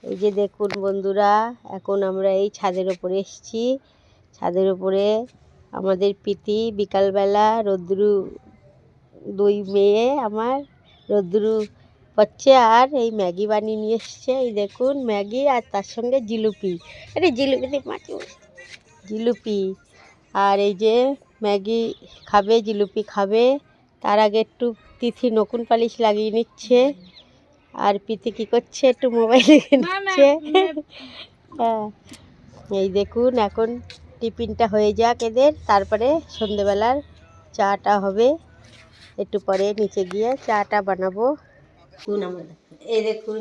এই যে দেখুন বন্ধুরা, এখন আমরা এই ছাদের ওপরে এসেছি। ছাদের ওপরে আমাদের প্রীতি বিকালবেলা রোদ্রু দুই মেয়ে আমার রোদ্রু হচ্ছে, আর এই ম্যাগি বানিয়ে নিয়ে এসছে। এই দেখুন ম্যাগি আর তার সঙ্গে জিলিপি। আরে জিলিপিতে মাছি, জিলিপি। আর এই যে ম্যাগি খাবে, জিলিপি খাবে। তার আগে একটু তিথি নকুন পালিশ লাগিয়ে নিচ্ছে। আর প্রীতি কী করছে, একটু মোবাইল দেখে নিচ্ছে। হ্যাঁ, এই দেখুন এখন টিফিনটা হয়ে যাক এদের, তারপরে সন্ধেবেলার চাটা হবে। একটু পরে নিচে গিয়ে চাটা বানাবো। শুন আমাদের এই দেখুন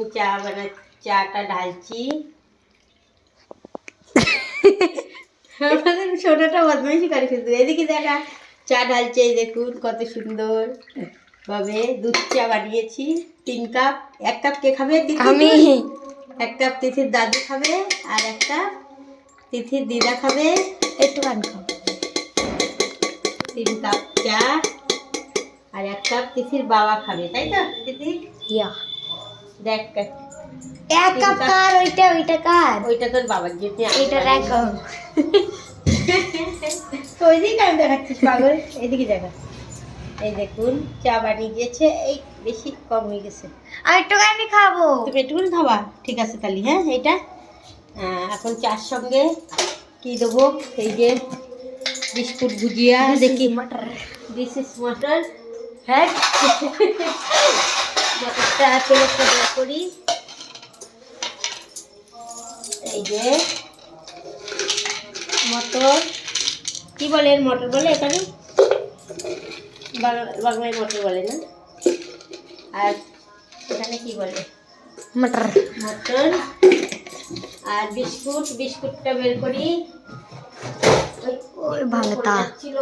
চাটা ঢালছি। আমাদের সোনাটা বদমাইশি করে শুধু। এদিকে দেখা চা ঢালছে, এই দেখুন কত সুন্দর ভাবে দুধ চা বানিয়েছি 3 কাপ। 1 কাপ কে খাবে? আমি। 1 কাপ তিথির দাদু খাবে, আর 1 কাপ তিথির দিদা খাবে। একটু গান খাও। 3 কাপ চা আর 1 কাপ তিথির বাবা খাবে, তাই তো তিথি? ইয়া দেখ 1 কাপ কার? ওইটা কার? ওইটা তোর বাবার জন্য। এইটা রাখো। ওইদিকে আমি দেখাচ্ছিস পাগল, এইদিকে দেখা। এই দেখুন চা বানিয়ে গিয়েছে, এই বেশি কম হয়ে গেছে। আর একটুখানি খাবো। তুমি একটুখানি খাবা? ঠিক আছে তাহলে। হ্যাঁ, এইটা এখন চার সঙ্গে কি দেবো? এই যে বিস্কুট ভুজিয়া, দেখি দিস ইজ মটর। হ্যাঁ, মটরটা প্লেটটা বের করি। এই যে মটর, কি বলে এর? মটর বলে এখানে, বাংলায় মটর বলে না। আর এখানে কি বলে? মটর। মটর। আর বিস্কুটটা বের করি। ওই ভাঙতা ছিল,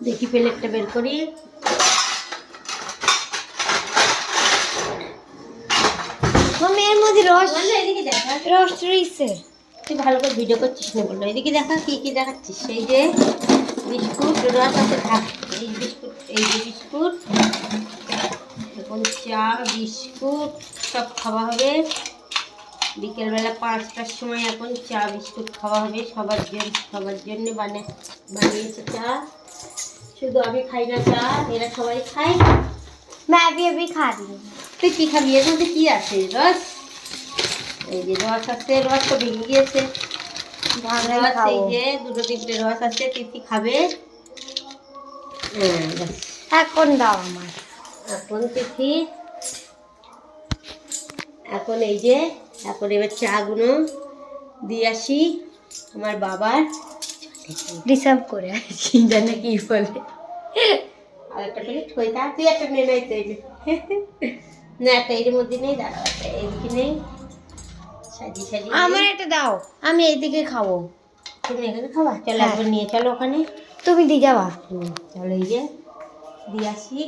দেখি প্লেটটা বের করি। মামি এর মধ্যে রস, এদিকে দেখা, রস রয়েছে। তুই ভালো করে ভিডিও করছিস না বললো। এদিকে দেখা কি কি দেখাচ্ছিস। এই যে বিস্কুট, রস আছে, থাক। এই বিস্কুট, এই যে বিস্কুট, এখন চা বিস্কুট সব খাওয়া হবে বিকেলবেলা 5টার সময়। এখন চা বিস্কুট খাওয়া হবে সবার জন্য বানিয়েছে চা। শুধু আমি খাই না চা, এরা সবাই খায়। আমি খাই। তুই কি খাবি? এর মধ্যে কি আছে? রস। এই যে রস আছে, রস তো ভেঙে গিয়েছে। এই যে 2-3টে রস আছে, তিথি খাবে। এখন দাও আমার। এখন তিথি, এখন এই যে এখন এবার চাগুলো দিয়ে আসি আমার বাবার। রিসার্ভ করে আসি, জানে কি বলে। আর একটা প্লেট হয়ে থাক, তুই একটা নে। নাই তো না, একটা এর মধ্যে নেই, দাঁড়াও, একটা এইদিকে নেই, সাজিয়ে আমার একটা দাও, আমি এইদিকে খাবো। তুমি এখানে খাবা? চলো একবার নিয়ে চলো ওখানে। তুমি দিয়ে যাবা? চলো এই যে দিয়ে আসি।